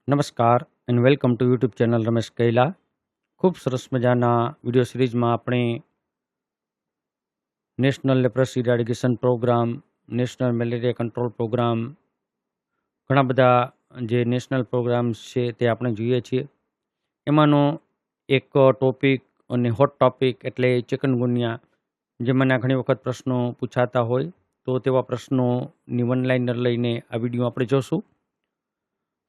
નમસ્કાર and welcome to YouTube channel Ramesh Kaila. ખૂબ સરસ મજાના વિડીયો સિરીઝમાં આપણે national leprosy eradication programme, national malaria control programme, ઘણા બધા જે નેશનલ પ્રોગ્રામ્સ છે તે આપણે જોઈએ છીએ. એમાંનો એક ટોપિક અને હોટ ટોપિક એટલે ચિકનગુનિયા, જેમાંના ઘણી વખત પ્રશ્નો પૂછાતા હોય, તો તેવા પ્રશ્નોની વન લાઇનર લઈને આ વિડીયો આપણે જોશું.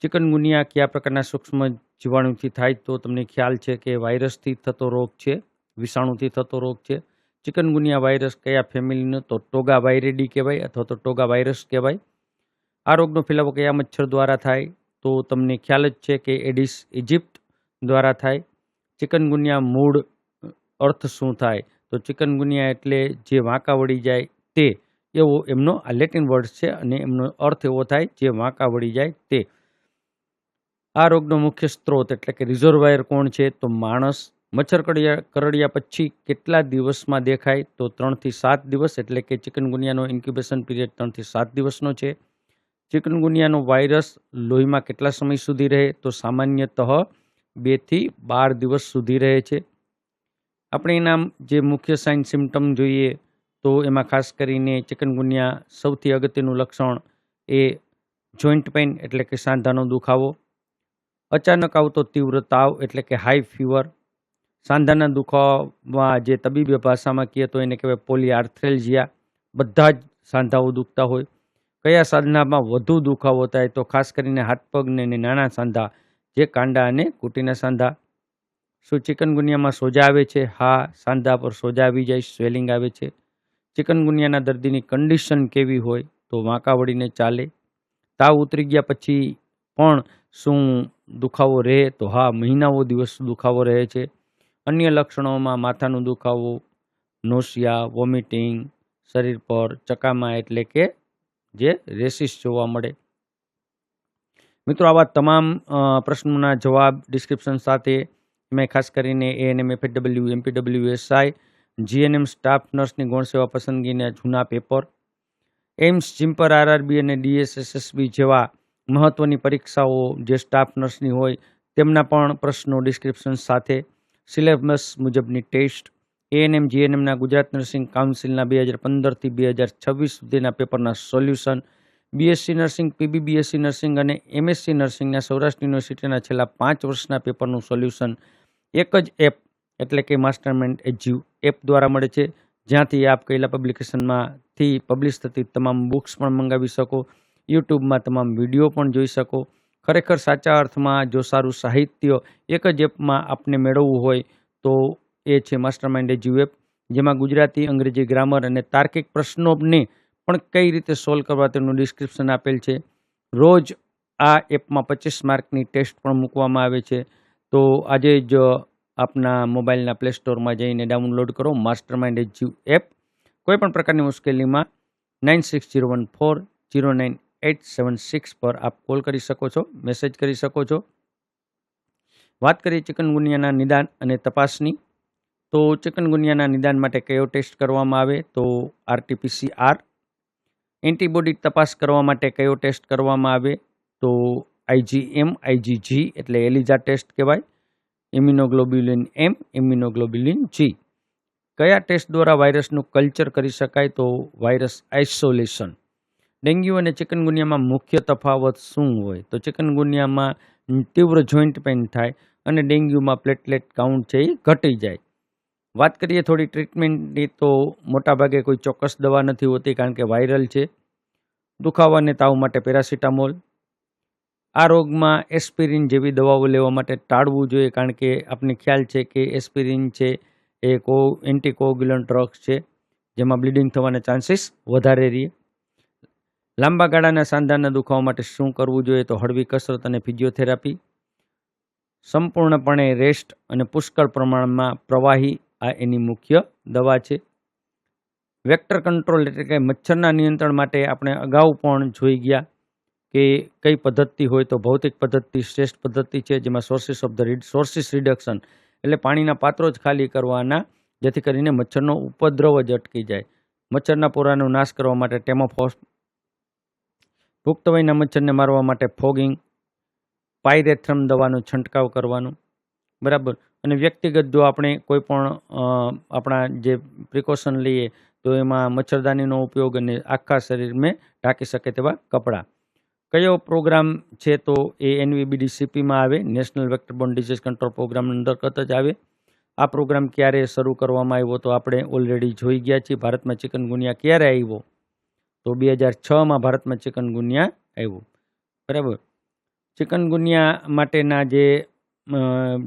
ચિકનગુનિયા કયા પ્રકારના સૂક્ષ્મ જીવાણુથી થાય? તો તમને ખ્યાલ છે કે વાયરસથી થતો રોગ છે, વિષાણુથી થતો રોગ છે. ચિકનગુનિયા વાયરસ કયા ફેમિલીનો? તો ટોગા વાયરેડી કહેવાય અથવા તો ટોગા વાયરસ કહેવાય. આ રોગનો ફેલાવો કયા મચ્છર દ્વારા થાય? તો તમને ખ્યાલ જ છે કે એડિસ ઇજિપ્ત દ્વારા થાય. ચિકનગુનિયા મૂળ અર્થ શું થાય? તો ચિકનગુનિયા એટલે જે વાંકા વળી જાય તે, એવો એમનો આ લેટિન વર્ડ છે અને એમનો અર્થ એવો થાય જે વાંકા વળી જાય તે. આ રોગનો મુખ્ય સ્ત્રોત એટલે કે રિઝર્વાયર કોણ છે? તો માણસ. મચ્છર કરડ્યા પછી કેટલા દિવસમાં દેખાય? તો 3 થી 7 દિવસ, એટલે કે ચિકનગુનિયાનો ઇન્ક્યુબેશન પીરિયડ 3 થી 7 દિવસનો છે. ચિકનગુનિયાનો વાયરસ લોહીમાં કેટલા સમય સુધી રહે? તો સામાન્યતઃ 2 થી 12 દિવસ સુધી રહે છે. આપણે એના જે મુખ્ય સાઇન સિમ્ટમ જોઈએ તો એમાં ખાસ કરીને ચિકનગુનિયા સૌથી અગત્યનું લક્ષણ એ જોઈન્ટ પેઇન એટલે કે સાંધાનો દુખાવો, અચાનક આવતો તીવ્ર તાવ એટલે કે હાઈ ફીવર, સાંધાના દુખાવામાં જે તબીબી ભાષામાં કહીએ તો એને કહેવાય પોલીઆર્થ્રેલ્જિયા, બધા જ સાંધાઓ દુખતા હોય. કયા સાંધામાં વધુ દુખાવો થાય? તો ખાસ કરીને હાથ પગને અને નાના સાંધા, જે કાંડા અને ઘૂંટીના સાંધા. શું ચિકનગુનિયામાં સોજા આવે છે? હા, સાંધા પર સોજા આવી જાય, સ્વેલિંગ આવે છે. ચિકનગુનિયાના દર્દીની કન્ડિશન કેવી હોય? તો વાંકા વળીને ચાલે. તાવ ઉતરી ગયા પછી પણ શું દુખાવો રહે? તો હા, મહિનાઓ દિવસ દુખાવો રહે છે. અન્ય લક્ષણોમાં માથાનો દુખાવો, નોશિયા, વોમિટિંગ, શરીર પર ચકામા એટલે કે જે રેસિસ જોવા મળે. મિત્રો, આવા તમામ પ્રશ્નોના જવાબ ડિસ્ક્રિપ્શન સાથે મેં ખાસ કરીને ANM, FAW, MPW, SI, GNM staff નર્સની ગૌણ સેવા પસંદગીના જૂના પેપર, એમ્સ, જીમ્પર, આરઆરબી અને ડીએસએસએસબી જેવા મહત્વની પરીક્ષાઓ જે સ્ટાફ નર્સની હોય તેમના પણ પ્રશ્નો ડિસ્ક્રિપ્શન સાથે, સિલેબસ મુજબની ટેસ્ટ, એએનએમ જીએનએમના ગુજરાત નર્સિંગ કાઉન્સિલના 2015 થી 2026 સુધીના પેપરના સોલ્યુશન, બીએસસી નર્સિંગ, પીબીબીએસસી નર્સિંગ અને એમએસસી નર્સિંગના સૌરાષ્ટ્ર યુનિવર્સિટીના છેલ્લા 5 વર્ષના પેપરનું સોલ્યુશન એક જ એપ એટલે કે માસ્ટરમાઇન્ડ એજ્યુ એપ દ્વારા મળે છે, જ્યાંથી આપ કૈલા પબ્લિકેશનમાંથી પબ્લિશ થતી તમામ બુક્સ પણ મંગાવી શકો, યુટ્યુબમાં તમામ વિડીયો પણ જોઈ શકો. ખરેખર સાચા અર્થમાં જો સારું સાહિત્ય એક જ એપમાં આપને મેળવવું હોય તો એ છે માસ્ટરમાઇન્ડ એજ્યુ એપ, જેમાં ગુજરાતી, અંગ્રેજી ગ્રામર અને તાર્કિક પ્રશ્નોને પણ કઈ રીતે સોલ્વ કરવા તેનું ડિસ્ક્રિપ્શન આપેલ છે. રોજ આ એપમાં 25 માર્કની ટેસ્ટ પણ મૂકવામાં આવે છે. તો આજે જ આપના મોબાઈલના પ્લે સ્ટોરમાં જઈને ડાઉનલોડ કરો માસ્ટરમાઇન્ડ એજ્યુ એપ. કોઈ પણ પ્રકારની મુશ્કેલીમાં 9601409876 પર આપ કોલ કરી શકો છો, મેસેજ કરી શકો છો. વાત કરીએ ચિકનગુનિયાના નિદાન અને તપાસની, તો ચિકનગુનિયાના નિદાન માટે કયો ટેસ્ટ કરવામાં આવે? તો આરટીપીસીઆર. એન્ટીબોડી તપાસ કરવા માટે કયો ટેસ્ટ કરવામાં આવે? તો આઈજીએમ, આઈજીજી એટલે એલિઝા ટેસ્ટ કહેવાય. ઇમ્યુનોગ્લોબ્યુલિન એમ, ઇમ્યુનોગ્લોબ્યુલિન જી. કયા ટેસ્ટ દ્વારા વાયરસનું કલ્ચર કરી શકાય? તો વાયરસ આઇસોલેશન. ડેન્ગ્યુ અને ચિકનગુનિયામાં મુખ્ય તફાવત શું હોય? તો ચિકનગુનિયામાં તીવ્ર જોઈન્ટ પેઇન થાય અને ડેન્ગ્યુમાં પ્લેટલેટ કાઉન્ટ છે એ ઘટી જાય. વાત કરીએ થોડી ટ્રીટમેન્ટની, તો મોટાભાગે કોઈ ચોક્કસ દવા નથી હોતી કારણ કે વાયરલ છે. દુખાવા અને તાવ માટે પેરાસિટામોલ. આ રોગમાં એસ્પિરિન જેવી દવાઓ લેવા માટે ટાળવું જોઈએ કારણ કે આપને ખ્યાલ છે કે એસ્પિરિન છે એ એન્ટીકોગ્યુલન્ટ ડ્રગ્સ છે, જેમાં બ્લીડિંગ થવાના ચાન્સીસ વધારે રહે. લાંબા ગાળાના સાંધાના દુખાવા માટે શું કરવું જોઈએ? તો હળવી કસરત અને ફિઝિયોથેરાપી. સંપૂર્ણપણે રેસ્ટ અને પુષ્કળ પ્રમાણમાં પ્રવાહી આ એની મુખ્ય દવા છે. વેક્ટર કંટ્રોલ એટલે કે મચ્છરના નિયંત્રણ માટે આપણે અગાઉ પણ જોઈ ગયા કે કઈ પદ્ધતિ હોય, તો ભૌતિક પદ્ધતિ શ્રેષ્ઠ પદ્ધતિ છે, જેમાં સોર્સિસ રિડક્શન એટલે પાણીના પાત્રો જ ખાલી કરવાના, જેથી કરીને મચ્છરનો ઉપદ્રવ જ અટકી જાય. મચ્છરના પોરાનો નાશ કરવા માટે ટેમોફોસ, પુખ્ત વયના મચ્છરને મારવા માટે ફોગિંગ, પાયરેથ્રમ દવાનો છંટકાવ કરવાનો, બરાબર. અને વ્યક્તિગત જો આપણે કોઈ પણ આપણા જે પ્રિકોશન લઈએ તો એમાં મચ્છરદાનીનો ઉપયોગ અને આખા શરીરમાં ઢાંકી શકે તેવા કપડાં. કયો પ્રોગ્રામ છે તો એ NVBDCPમાં આવે, નેશનલ વેક્ટરબોર્ન ડિઝીઝ કંટ્રોલ પ્રોગ્રામ અંતર્ગત જ આવે. આ પ્રોગ્રામ ક્યારે શરૂ કરવામાં આવ્યો તો આપણે ઓલરેડી જોઈ ગયા છીએ. ભારતમાં ચિકનગુનિયા ક્યારે આવ્યો તો 2006માં ભારતમાં ચિકનગુનિયા આવ્યો, બરાબર. ચિકનગુનિયા માટેના જે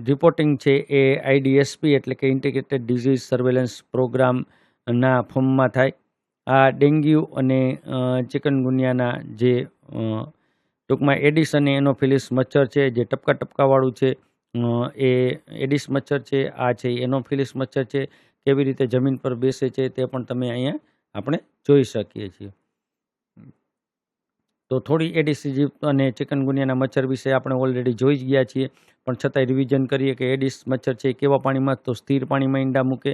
રિપોર્ટિંગ છે એ IDSP એટલે કે ઇન્ટિગ્રેટેડ ડિઝીઝ સર્વેલન્સ પ્રોગ્રામના ફોર્મમાં થાય. આ ડેન્ગ્યુ અને ચિકનગુનિયાના જે ટૂંકમાં એડિસ અને એનોફિલિસ મચ્છર છે જે ટપકા ટપકાવાળું છે એ એડિસ મચ્છર છે, આ છે એનોફિલિસ મચ્છર છે. કેવી રીતે જમીન પર બેસે છે તે પણ તમે અહીંયા આપણે જોઈ શકીએ છીએ. તો થોડી એડિસ ઇજિપ્ત અને ચિકનગુનિયાના મચ્છર વિશે આપણે ઓલરેડી જોઈ જ ગયા છીએ, પણ છતાંય રિવિઝન કરીએ કે એડિસ મચ્છર છે કેવા પાણીમાં તો સ્થિર પાણીમાં ઈંડા મૂકે.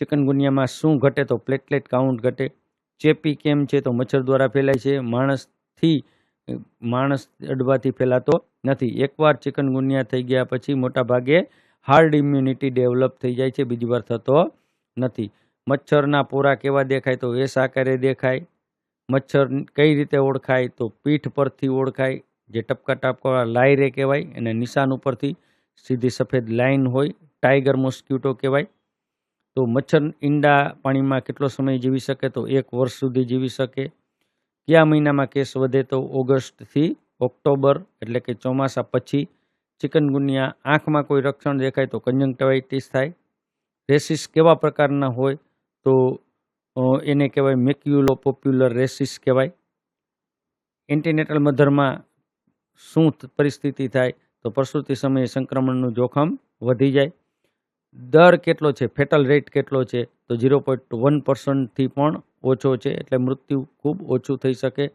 ચિકનગુનિયામાં શું ઘટે તો પ્લેટલેટ કાઉન્ટ ઘટે. ચેપી કેમ છે તો મચ્છર દ્વારા ફેલાય છે, માણસ અડવાથી ફેલાતો નથી. એકવાર ચિકનગુનિયા થઈ ગયા પછી મોટા ભાગે હાર્ડ ઇમ્યુનિટી ડેવલપ થઈ જાય છે, બીજી વાર થતો નથી. મચ્છરના પોરા કેવા દેખાય તો એસ આકારે દેખાય. મચ્છર કઈ રીતે ઓળખાય તો પીઠ પરથી ઓળખાય, જે ટપકા ટપકા લાયરે કહેવાય, અને નિશાન ઉપરથી સીધી સફેદ લાઈન હોય, ટાઈગર મોસ્કિટો કહેવાય. તો મચ્છર ઈંડા પાણીમાં કેટલો સમય જીવી શકે તો 1 વર્ષ સુધી જીવી શકે. કયા મહિનામાં કેસ વધે તો ઓગસ્ટથી ઓક્ટોબર એટલે કે ચોમાસા પછી. ચિકનગુનિયા આંખમાં કોઈ રક્ષણ દેખાય તો કંજક્ટિવાઇટિસ થાય. રેસિસ કેવા પ્રકારના હોય તો એને કહેવાય મેક્યુલો પોપ્યુલર રેસિસ કહેવાય. એન્ટીનેટલ મધરમાં શું પરિસ્થિતિ થાય તો પ્રસૂતિ સમયે સંક્રમણનું જોખમ વધી જાય. દર કેટલો છે, ફેટલ રેટ કેટલો છે તો 0.1%થી પણ ઓછો છે, એટલે મૃત્યુ ખૂબ ઓછું થઈ શકે.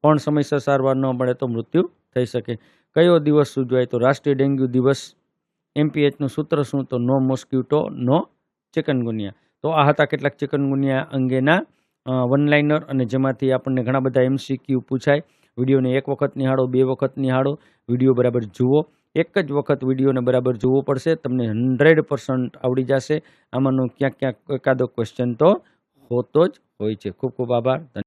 પણ સમયસર સારવાર ન મળે તો મૃત્યુ થઈ શકે. કયો દિવસ ઉજવાય તો રાષ્ટ્રીય ડેન્ગ્યુ દિવસ. MPHનું સૂત્ર શું તો નો મોસ્કિટો નો ચિકનગુનિયા. તો આ હતા કેટલાક ચિકનગુનિયા અંગેના વન લાઇનર, અને જેમાંથી આપણને ઘણા બધા MCQ પૂછાય. વિડીયોને 1 વખત નિહાળો, 2 વખત નિહાળો, વિડીયો બરાબર જુઓ. એક જ વખત વિડીયોને બરાબર જોવો પડશે, તમને 100% આવડી જશે. આમાંનો ક્યાંક એકાદો ક્વેશ્ચન તો હોતો જ હોય છે. ખૂબ ખૂબ આભાર. ધન્યવાદ.